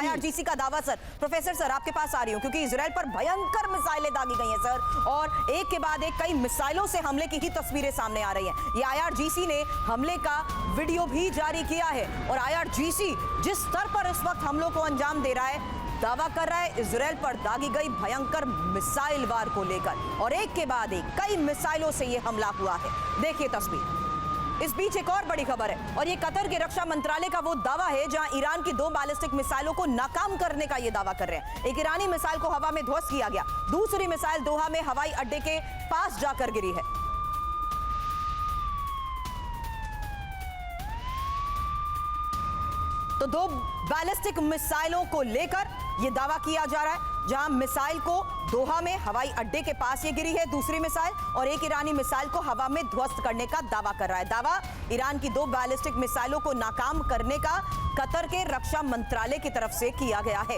IRGC का दावा sir. Professor sir आपके पास आ रही हूं क्योंकि इजराइल पर भयंकर मिसाइलें दागी गई हैं सर, और एक के बाद एक कई मिसाइलों से हमले की ही तस्वीरें सामने आ रही हैं। ये आईआरजीसी ने हमले का वीडियो भी जारी किया है, और आईआरजीसी जिस स्तर पर इस वक्त हमलों को अंजाम दे रहा है, दावा कर रहा है इजराइल पर दागी गई भयंकर मिसाइल वार को लेकर, और एक के बाद एक कई मिसाइलों से यह हमला हुआ है। देखिए तस्वीर। इस बीच एक और बड़ी खबर है, और ये कतर के रक्षा मंत्रालय का वो दावा है जहां ईरान की 2 बैलिस्टिक मिसाइलों को नाकाम करने का ये दावा कर रहे हैं। एक ईरानी मिसाइल को हवा में ध्वस्त किया गया, दूसरी मिसाइल दोहा में हवाई अड्डे के पास जाकर गिरी है। तो 2 बैलिस्टिक मिसाइलों को लेकर यह दावा किया जा रहा है, जहां मिसाइल को दोहा में हवाई अड्डे के पास ये गिरी है दूसरी मिसाइल, और एक ईरानी मिसाइल को हवा में ध्वस्त करने का दावा कर रहा है। दावा ईरान की 2 बैलिस्टिक मिसाइलों को नाकाम करने का कतर के रक्षा मंत्रालय की तरफ से किया गया है।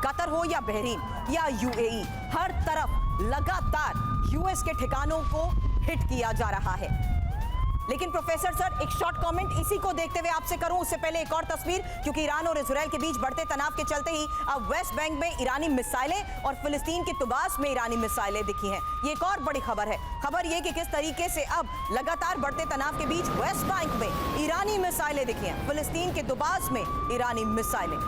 कतर हो या बहरीन या यूएई, हर तरफ लगातार यूएस के ठिकानों को हिट किया जा रहा है। लेकिन प्रोफेसर सर एक शॉर्ट कमेंट इसी को देखते हुए आपसे करूं, उससे पहले एक और तस्वीर, क्योंकि ईरान और इजराइल के बीच बढ़ते तनाव के चलते ही अब वेस्ट बैंक में ईरानी मिसाइलें और फिलिस्तीन के तुबास में ईरानी मिसाइलें दिखी हैं। ये एक और बड़ी खबर है। खबर ये कि किस तरीके से अब लगातार बढ़ते तनाव के बीच वेस्ट बैंक में ईरानी मिसाइलें दिखी हैं, फिलिस्तीन के दुबास में ईरानी मिसाइलें।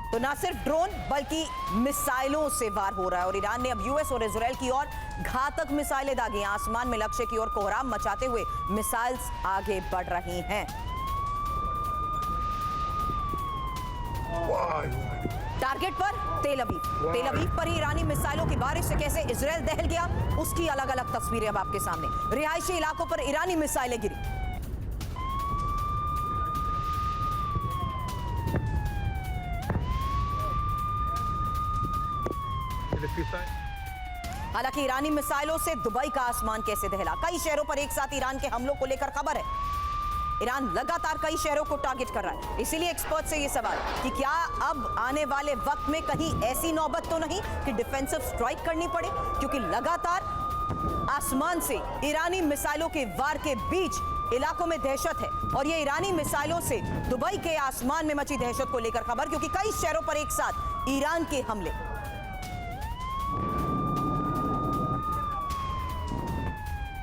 तो ना सिर्फ ड्रोन बल्कि मिसाइलों से वार हो रहा है, और ईरान ने अब यूएस और इजराइल की ओर घातक मिसाइलें दागी। आसमान में लक्ष्य की ओर कोहराम मचाते हुए मिसाइल्स आगे बढ़ रही हैं। टारगेट पर तेल अवीव पर ही ईरानी मिसाइलों की बारिश से कैसे इजराइल दहल गया, उसकी अलग अलग तस्वीरें अब आपके सामने। रिहायशी इलाकों पर ईरानी मिसाइलें गिरी। हालांकि ईरानी मिसाइलों से दुबई का आसमान कैसे दहला। कई शहरों पर एक साथ ईरान के हमलों को लेकर खबर है। ईरान लगातार कई शहरों को टारगेट कर रहा है। इसीलिए एक्सपर्ट से यह सवाल कि क्या अब आने वाले वक्त में कहीं ऐसी नौबत तो नहीं कि डिफेंसिव स्ट्राइक करनी पड़े, क्योंकि लगातार आसमान से ईरानी मिसाइलों के वार के बीच इलाकों में दहशत है, और ये ईरानी मिसाइलों से दुबई के आसमान में मची दहशत को लेकर खबर, क्योंकि कई शहरों पर एक साथ ईरान के हमले।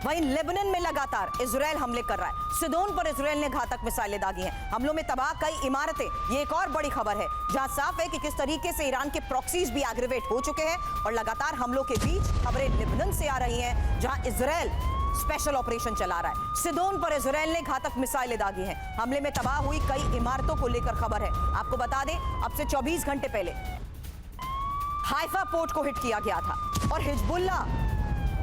वहीं लेबनान में लगातार इजराइल हमले कर रहा है। सिदोन पर इजराइल ने घातक मिसाइलें दागी हैं। हमलों में तबाह कई इमारतें। ये एक और बड़ी खबर है, जहां साफ है कि किस तरीके से ईरान के प्रॉक्सीज भी एग्रीवेट हो चुके हैं, और लगातार हमलों के बीच खबरें लेबनान से आ रही हैं, जहां इजराइल स्पेशल ऑपरेशन चला रहा है। सिदोन पर इजराइल ने घातक मिसाइलें दागी हैं। हमले में तबाह हुई कई इमारतों को लेकर खबर है। आपको बता दें, अब से 24 घंटे पहले हाइफा पोर्ट को हिट किया गया था, और हिजबुल्लाह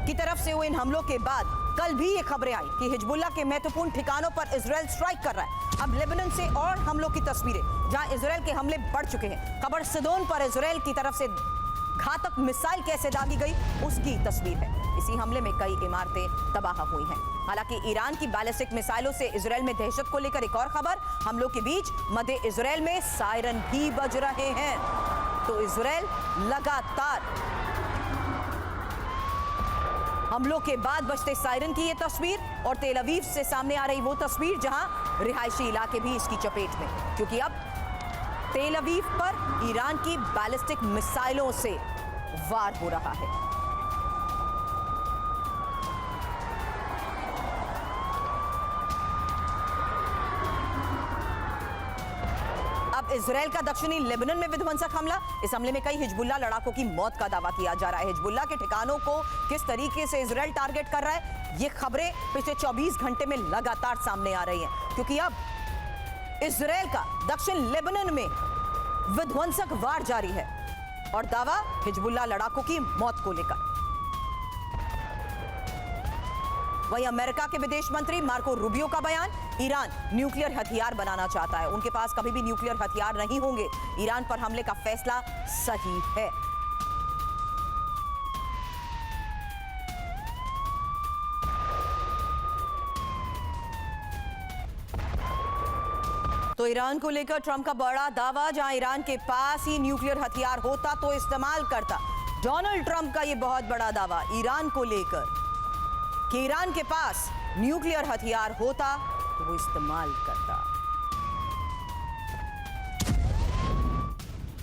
की तरफ से हुए इन हमलों के बाद कल भी ये खबरें आई कि हिजबुल्लाह के महत्वपूर्ण ठिकानों पर इजराइल स्ट्राइक कर रहा है। अब लेबनान से और हमलों की तस्वीरें, जहां इजराइल के हमले बढ़ चुके हैं। खबर सिदोन पर इजराइल की तरफ से घातक मिसाइल कैसे दागी गई, उसकी तस्वीर है। इसी हमले में कई इमारतें तबाह हुई हैं। हालांकि ईरान की बैलिस्टिक मिसाइलों से इजराइल में दहशत को लेकर एक और खबर। हमलों के बीच मध्य इजराइल में सायरन भी बज रहे हैं। तो इजराइल लगातार हमलों के बाद बजते सायरन की ये तस्वीर, और तेल अवीव से सामने आ रही वो तस्वीर जहां रिहायशी इलाके भी इसकी चपेट में, क्योंकि अब तेल अवीव पर ईरान की बैलिस्टिक मिसाइलों से वार हो रहा है। अब इजराइल का दक्षिणी लेबनान में विध्वंसक हमला। इस हमले में कई हिजबुल्लाह लड़ाकों की मौत का दावा किया जा रहा है। हिजबुल्लाह के ठिकानों को किस तरीके से इजराइल टारगेट कर रहा है, ये खबरें पिछले 24 घंटे में लगातार सामने आ रही हैं, क्योंकि अब इजराइल का दक्षिण लेबनान में विध्वंसक वार जारी है, और दावा हिजबुल्लाह लड़ाकों की मौत को लेकर। वहीं अमेरिका के विदेश मंत्री मार्को रूबियो का बयान, ईरान न्यूक्लियर हथियार बनाना चाहता है, उनके पास कभी भी न्यूक्लियर हथियार नहीं होंगे। ईरान पर हमले का फैसला सही है। तो ईरान को लेकर ट्रंप का बड़ा दावा, जहां ईरान के पास ही न्यूक्लियर हथियार होता तो इस्तेमाल करता। डोनाल्ड ट्रंप का यह बहुत बड़ा दावा ईरान को लेकर कि ईरान के पास न्यूक्लियर हथियार होता तो वो इस्तेमाल करता।